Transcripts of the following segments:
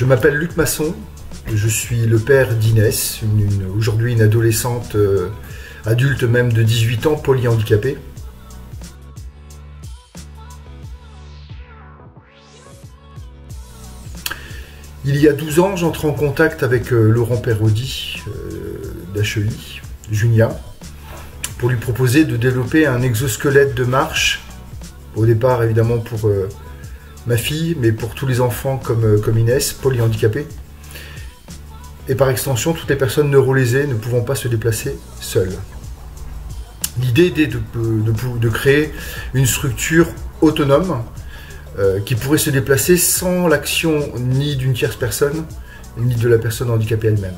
Je m'appelle Luc Masson, je suis le père d'Inès, aujourd'hui une adolescente adulte même de 18 ans, polyhandicapée. Il y a 12 ans, j'entre en contact avec Laurent Perraudy d'HEI, Junia, pour lui proposer de développer un exosquelette de marche, au départ évidemment pour ma fille, mais pour tous les enfants comme Inès, polyhandicapés, et par extension toutes les personnes neurolésées ne pouvant pas se déplacer seules. L'idée était de créer une structure autonome qui pourrait se déplacer sans l'action ni d'une tierce personne, ni de la personne handicapée elle-même.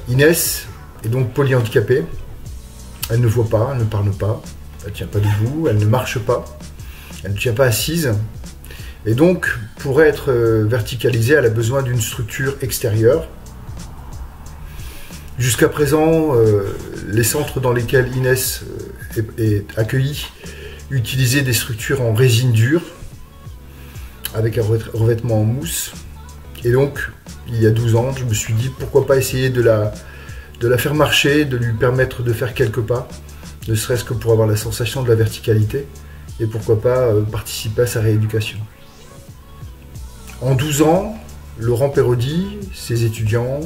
Inès est donc polyhandicapée. Elle ne voit pas, elle ne parle pas, elle ne tient pas debout, elle ne marche pas, elle ne tient pas assise. Et donc, pour être verticalisée, elle a besoin d'une structure extérieure. Jusqu'à présent, les centres dans lesquels Inès est accueillie utilisaient des structures en résine dure, avec un revêtement en mousse. Et donc, il y a 12 ans, je me suis dit, pourquoi pas essayer de la faire marcher, de lui permettre de faire quelques pas, ne serait-ce que pour avoir la sensation de la verticalité, et pourquoi pas participer à sa rééducation. En 12 ans, Laurent Perraudy, ses étudiants,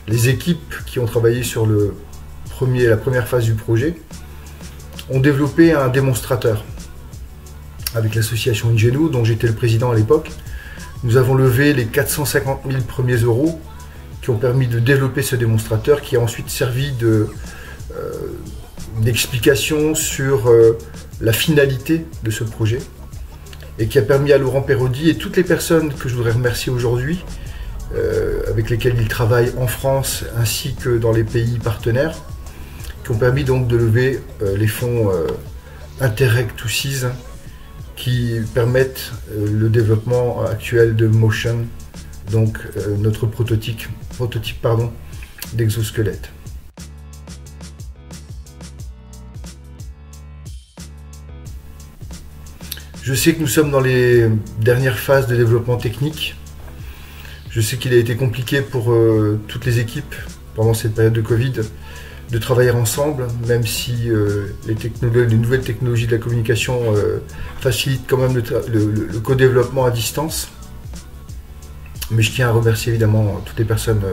les équipes qui ont travaillé sur la première phase du projet, ont développé un démonstrateur. Avec l'association Ingenu, dont j'étais le président à l'époque, nous avons levé les 450 000 premiers euros qui ont permis de développer ce démonstrateur, qui a ensuite servi d'explication sur la finalité de ce projet, et qui a permis à Laurent Perraudy et toutes les personnes que je voudrais remercier aujourd'hui, avec lesquelles il travaille en France ainsi que dans les pays partenaires, qui ont permis donc de lever les fonds Interreg2Seas qui permettent le développement actuel de Motion, donc notre prototype d'exosquelette. Je sais que nous sommes dans les dernières phases de développement technique. Je sais qu'il a été compliqué pour toutes les équipes pendant cette période de Covid de travailler ensemble, même si les nouvelles technologies de la communication facilitent quand même le co-développement à distance. Mais je tiens à remercier évidemment toutes les personnes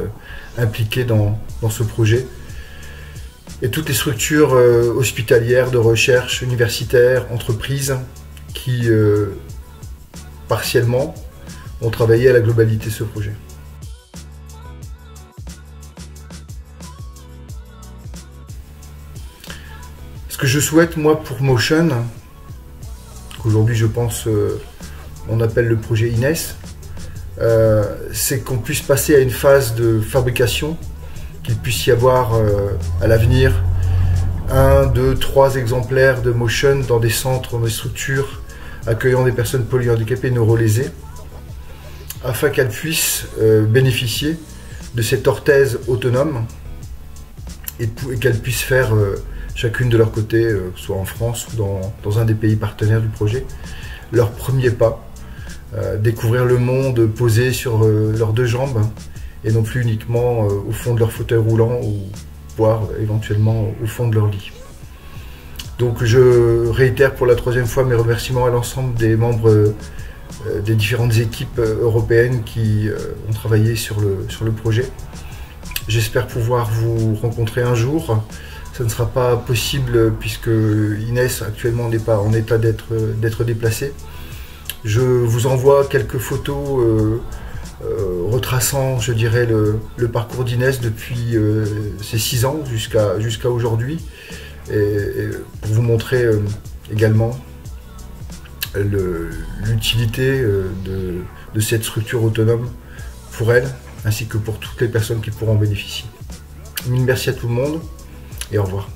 impliquées dans ce projet et toutes les structures hospitalières, de recherche, universitaires, entreprises qui partiellement ont travaillé à la globalité de ce projet. Ce que je souhaite moi pour Motion, qu'aujourd'hui je pense on appelle le projet Inès, c'est qu'on puisse passer à une phase de fabrication, qu'il puisse y avoir à l'avenir 1, 2, 3 exemplaires de Motion dans des centres, dans des structures accueillant des personnes polyhandicapées neurolésées, afin qu'elles puissent bénéficier de cette orthèse autonome et qu'elles puissent faire chacune de leur côté, soit en France ou dans un des pays partenaires du projet, leur premier pas, découvrir le monde posé sur leurs deux jambes et non plus uniquement au fond de leur fauteuil roulant ou voire éventuellement au fond de leur lit. Donc je réitère pour la 3e fois mes remerciements à l'ensemble des membres des différentes équipes européennes qui ont travaillé sur le projet. J'espère pouvoir vous rencontrer un jour. Ça ne sera pas possible puisque Inès actuellement n'est pas en état d'être déplacée. Je vous envoie quelques photos retraçant, je dirais, le parcours d'Inès depuis ses 6 ans jusqu'à aujourd'hui, et pour vous montrer également l'utilité de cette structure autonome pour elle, ainsi que pour toutes les personnes qui pourront en bénéficier. Mille merci à tout le monde et au revoir.